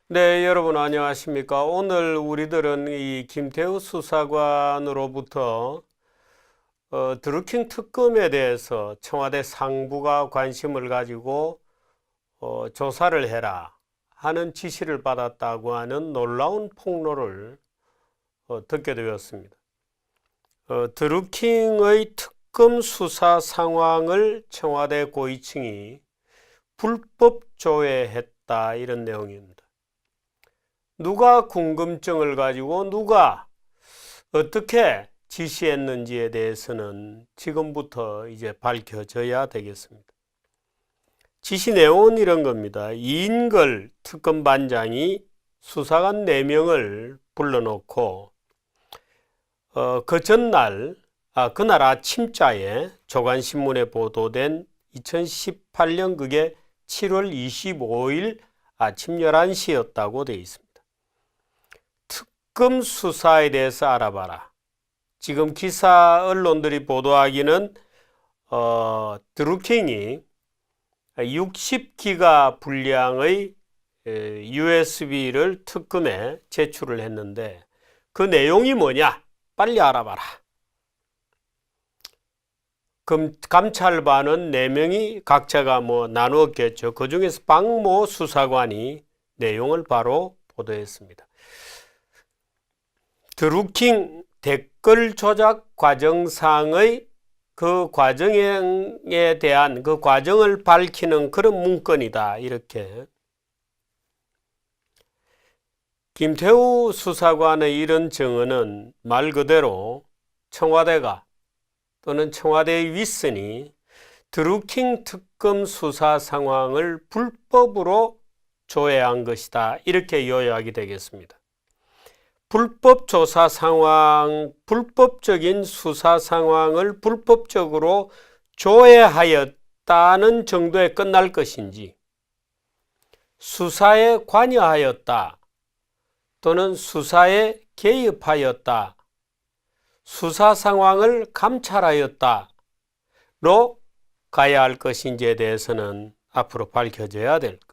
네, 여러분 안녕하십니까? 오늘 우리들은 이 김태우 수사관으로부터 드루킹 특검에 대해서 청와대 상부가 관심을 가지고 조사를 해라 하는 지시를 받았다고 하는 놀라운 폭로를 듣게 되었습니다. 드루킹의 특검 수사 상황을 청와대 고위층이 불법 조회했다, 이런 내용입니다. 누가 궁금증을 가지고 누가 어떻게 지시했는지에 대해서는 지금부터 이제 밝혀져야 되겠습니다. 지시 내용은 이런 겁니다. 이인걸 특검반장이 수사관 4명을 불러놓고 그 전날, 그날 아침자에 조간신문에 보도된 2018년 그게 7월 25일 아침 11시였다고 되어 있습니다. 특검 수사에 대해서 알아봐라. 지금 기사 언론들이 보도하기는 드루킹이 60기가 분량의 USB를 특검에 제출을 했는데 그 내용이 뭐냐? 빨리 알아봐라. 그럼 감찰반은 4명이 각자가 나누었겠죠. 그 중에서 박모 수사관이 내용을 바로 보도했습니다. 드루킹 댓글 조작 과정상의 그 과정에 대한 그 과정을 밝히는 그런 문건이다, 이렇게. 김태우 수사관의 이런 증언은 말 그대로 청와대가 또는 청와대의 윗선이 드루킹 특검 수사 상황을 불법으로 조회한 것이다, 이렇게 요약이 되겠습니다. 불법 조사 상황, 불법적인 수사 상황을 불법적으로 조회하였다는 정도에 끝날 것인지, 수사에 관여하였다 또는 수사에 개입하였다, 수사 상황을 감찰하였다로 가야 할 것인지에 대해서는 앞으로 밝혀져야 될 것.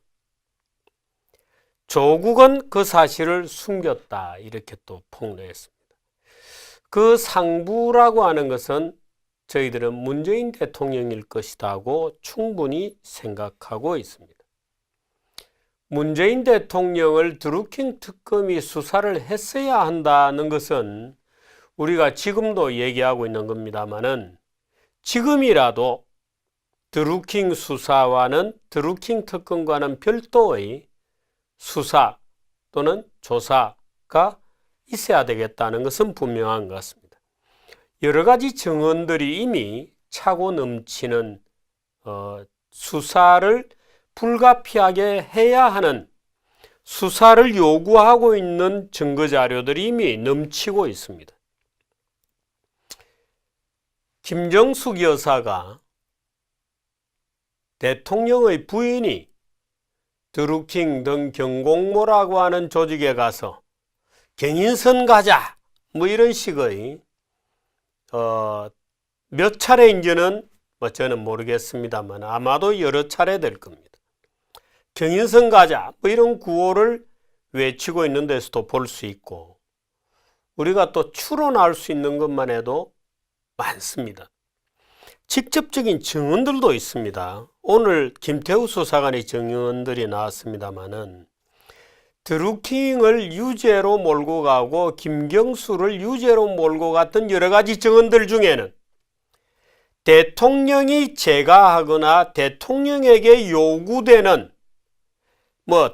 조국은 그 사실을 숨겼다, 이렇게 또 폭로했습니다. 그 상부라고 하는 것은 저희들은 문재인 대통령일 것이라고 충분히 생각하고 있습니다. 문재인 대통령을 드루킹 특검이 수사를 했어야 한다는 것은 우리가 지금도 얘기하고 있는 겁니다만은, 지금이라도 드루킹 수사와는, 드루킹 특검과는 별도의 수사 또는 조사가 있어야 되겠다는 것은 분명한 것 같습니다. 여러 가지 증언들이 이미 차고 넘치는 수사를 불가피하게 해야 하는, 수사를 요구하고 있는 증거 자료들이 이미 넘치고 있습니다. 김정숙 여사가 대통령의 부인이 드루킹 등 경공모라고 하는 조직에 가서 경인선 가자 이런 식의 몇 차례인지는 저는 모르겠습니다만 아마도 여러 차례 될 겁니다. 경인선 가자 이런 구호를 외치고 있는 데서도 볼 수 있고, 우리가 또 추론할 수 있는 것만 해도 많습니다. 직접적인 증언들도 있습니다. 오늘 김태우 수사관의 증언들이 나왔습니다마는, 드루킹을 유죄로 몰고 가고 김경수를 유죄로 몰고 갔던 여러 가지 증언들 중에는 대통령이 제가하거나 대통령에게 요구되는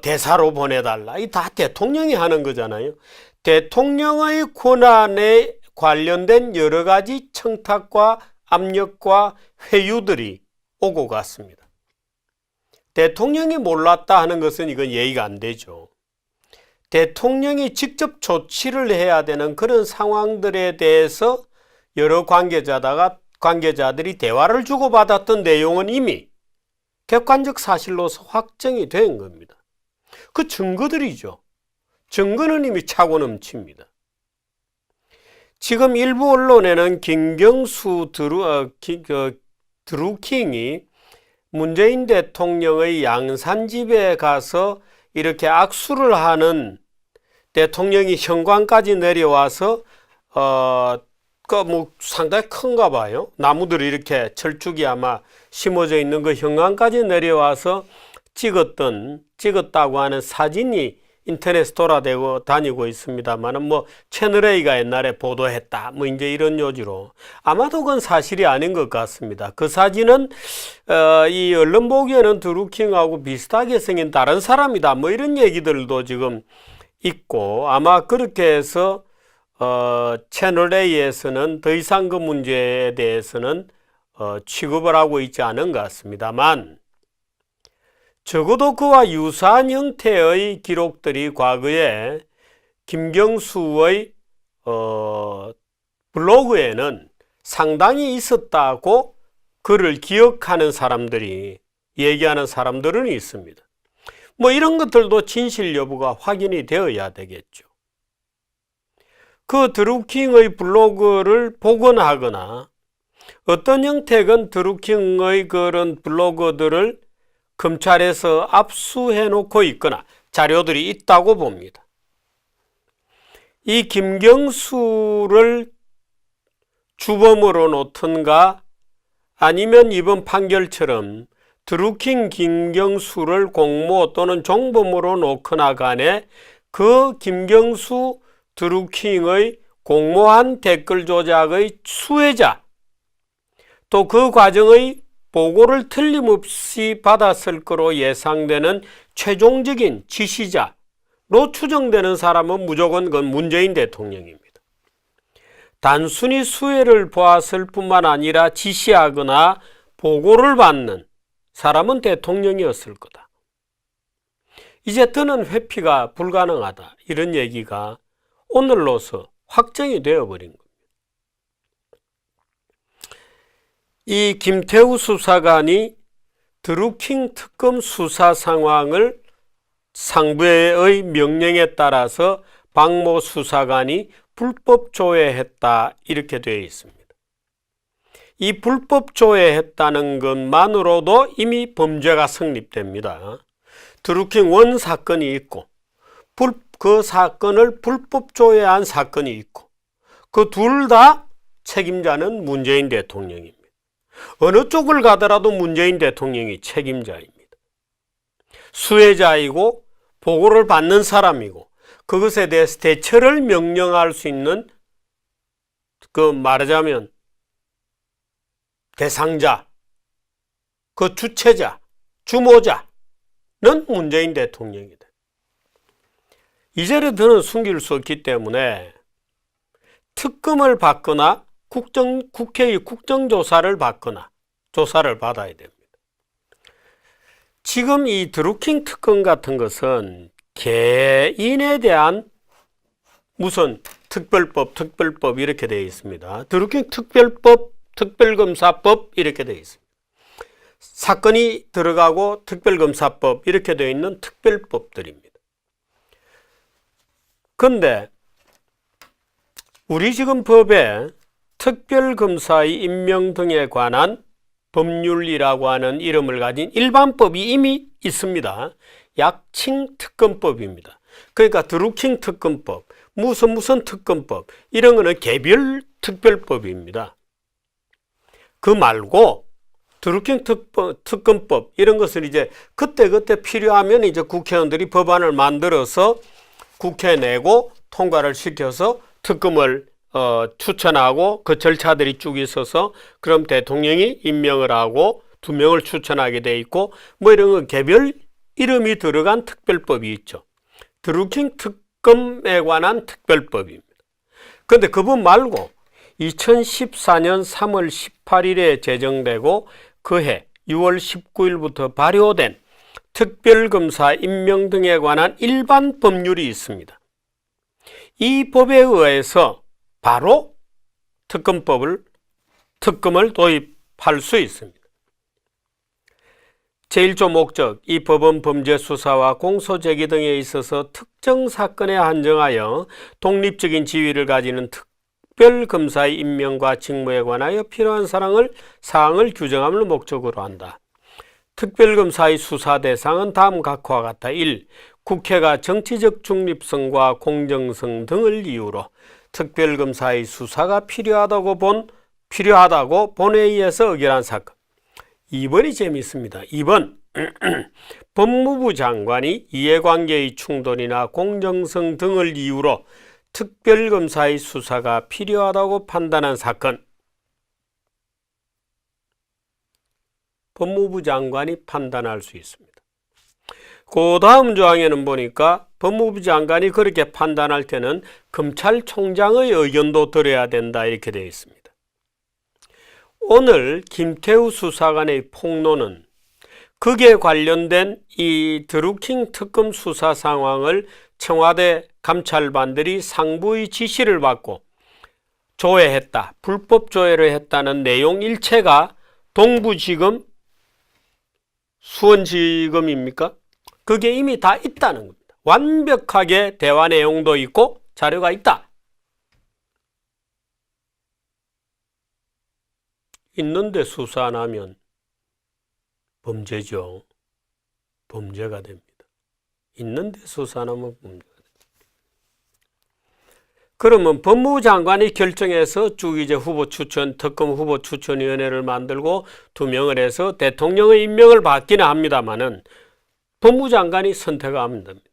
대사로 보내달라, 이 다 대통령이 하는 거잖아요. 대통령의 권한에 관련된 여러 가지 청탁과 압력과 회유들이 오고 갔습니다. 대통령이 몰랐다 하는 것은 이건 예의가 안 되죠. 대통령이 직접 조치를 해야 되는 그런 상황들에 대해서 여러 관계자들이 대화를 주고받았던 내용은 이미 객관적 사실로서 확정이 된 겁니다. 그 증거들이죠. 증거는 이미 차고 넘칩니다. 지금 일부 언론에는 김경수 드루킹이 문재인 대통령의 양산집에 가서 이렇게 악수를 하는 대통령이 현관까지 내려와서 뭐 상당히 큰가 봐요. 나무들이 이렇게 철쭉이 아마 심어져 있는 그 현관까지 내려와서 찍었다고 하는 사진이 인터넷에 돌아다니고 있습니다만은 뭐 채널A가 옛날에 보도했다 뭐 이제 이런 요지로 아마도 그건 사실이 아닌 것 같습니다. 그 사진은 이 언론 보기에는 드루킹하고 비슷하게 생긴 다른 사람이다 뭐 이런 얘기들도 지금 있고 아마 그렇게 해서 채널A에서는 더 이상 그 문제에 대해서는 취급을 하고 있지 않은 것 같습니다만 적어도 그와 유사한 형태의 기록들이 과거에 김경수의 블로그에는 상당히 있었다고 그를 기억하는 사람들이 얘기하는 사람들은 있습니다. 뭐 이런 것들도 진실 여부가 확인이 되어야 되겠죠. 그 드루킹의 블로그를 복원하거나 어떤 형태건 드루킹의 그런 블로그들을 검찰에서 압수해 놓고 있거나 자료들이 있다고 봅니다. 이 김경수를 주범으로 놓든가 아니면 이번 판결처럼 드루킹 김경수를 공모 또는 종범으로 놓거나 간에 그 김경수 드루킹의 공모한 댓글 조작의 수혜자 또 그 과정의 보고를 틀림없이 받았을 거로 예상되는 최종적인 지시자로 추정되는 사람은 무조건 그건 문재인 대통령입니다. 단순히 수혜를 보았을 뿐만 아니라 지시하거나 보고를 받는 사람은 대통령이었을 거다. 이제 더는 회피가 불가능하다. 이런 얘기가 오늘로서 확정이 되어버린 겁니다. 이 김태우 수사관이 드루킹 특검 수사 상황을 상부의 명령에 따라서 박모 수사관이 불법 조회했다 이렇게 되어 있습니다. 이 불법 조회했다는 것만으로도 이미 범죄가 성립됩니다. 드루킹 원 사건이 있고 그 사건을 불법 조회한 사건이 있고 그 둘 다 책임자는 문재인 대통령입니다. 어느 쪽을 가더라도 문재인 대통령이 책임자입니다. 수혜자이고 보고를 받는 사람이고 그것에 대해서 대처를 명령할 수 있는 그 말하자면 대상자, 그 주체자, 주모자는 문재인 대통령이다. 이제는 더는 숨길 수 없기 때문에 특검을 받거나 국회의 국정조사를 받거나 조사를 받아야 됩니다. 지금 이 드루킹 특검 같은 것은 개인에 대한 무슨 특별법 이렇게 되어 있습니다. 드루킹 특별법, 특별검사법 이렇게 되어 있습니다. 사건이 들어가고 특별검사법 이렇게 되어 있는 특별법들입니다. 그런데 우리 지금 법에 특별검사의 임명 등에 관한 법률이라고 하는 이름을 가진 일반법이 이미 있습니다. 약칭 특검법입니다. 그러니까 드루킹 특검법, 무슨 특검법 이런 거는 개별 특별법입니다. 그 말고 드루킹 특검법 이런 것을 이제 그때 필요하면 이제 국회의원들이 법안을 만들어서 국회에 내고 통과를 시켜서 특검을 추천하고 그 절차들이 쭉 있어서 그럼 대통령이 임명을 하고 2명을 추천하게 돼 있고 뭐 이런 거 개별 이름이 들어간 특별법이 있죠. 드루킹 특검에 관한 특별법입니다. 그런데 그분 말고 2014년 3월 18일에 제정되고 그해 6월 19일부터 발효된 특별검사 임명 등에 관한 일반 법률이 있습니다. 이 법에 의해서 바로 특검을 도입할 수 있습니다. 제1조 목적, 이 법은 범죄 수사와 공소 제기 등에 있어서 특정 사건에 한정하여 독립적인 지위를 가지는 특별검사의 임명과 직무에 관하여 필요한 사항을 규정함을 목적으로 한다. 특별검사의 수사 대상은 다음 각과 같다. 1. 국회가 정치적 중립성과 공정성 등을 이유로 특별검사의 수사가 필요하다고 본회의에서 의결한 사건. 2번이 재미있습니다. 2번 법무부 장관이 이해관계의 충돌이나 공정성 등을 이유로 특별검사의 수사가 필요하다고 판단한 사건. 법무부 장관이 판단할 수 있습니다. 그 다음 조항에는 보니까 법무부 장관이 그렇게 판단할 때는 검찰총장의 의견도 들어야 된다 이렇게 되어 있습니다. 오늘 김태우 수사관의 폭로는 극에 관련된 이 드루킹 특검 수사 상황을 청와대 감찰반들이 상부의 지시를 받고 조회했다, 불법 조회를 했다는 내용 일체가 동부지검, 수원지검입니까? 그게 이미 다 있다는 겁니다. 완벽하게 대화 내용도 있고 자료가 있다. 있는데 수사 안 하면 범죄죠. 범죄가 됩니다. 있는데 수사 안 하면 범죄가 됩니다. 그러면 법무부 장관이 결정해서 쭉 이제 특검 후보 추천위원회를 만들고 2명을 해서 대통령의 임명을 받기는 합니다만은 법무부 장관이 선택하면 됩니다.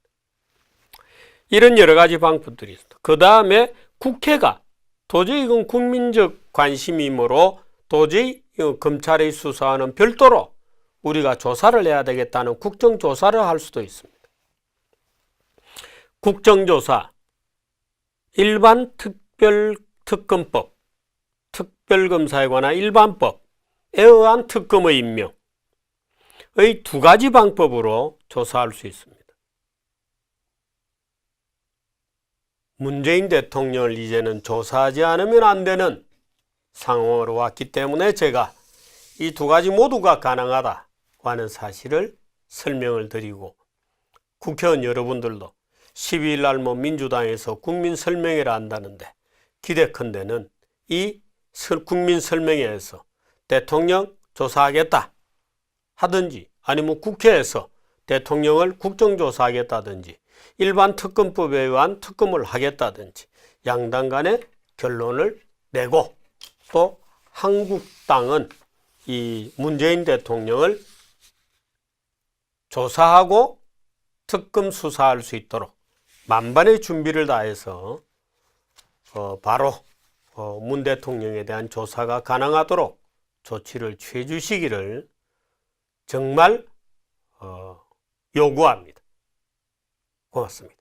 이런 여러 가지 방법들이 있습니다. 그 다음에 국회가 도저히 이건 국민적 관심이므로 도저히 검찰의 수사와는 별도로 우리가 조사를 해야 되겠다는 국정조사를 할 수도 있습니다. 국정조사, 일반 특별특검법, 특별검사에 관한 일반법에 의한 특검의 임명의 2가지 방법으로 조사할 수 있습니다. 문재인 대통령을 이제는 조사하지 않으면 안 되는 상황으로 왔기 때문에 제가 이 2가지 모두가 가능하다고 하는 사실을 설명을 드리고 국회의원 여러분들도 12일 날 민주당에서 국민 설명회를 한다는데 기대컨대는 이 국민 설명회에서 대통령 조사하겠다 하든지 아니면 국회에서 대통령을 국정조사하겠다든지 일반 특검법에 의한 특검을 하겠다든지 양당 간의 결론을 내고 또 한국당은 이 문재인 대통령을 조사하고 특검 수사할 수 있도록 만반의 준비를 다해서 바로 문 대통령에 대한 조사가 가능하도록 조치를 취해 주시기를 정말 요구합니다. 고맙습니다.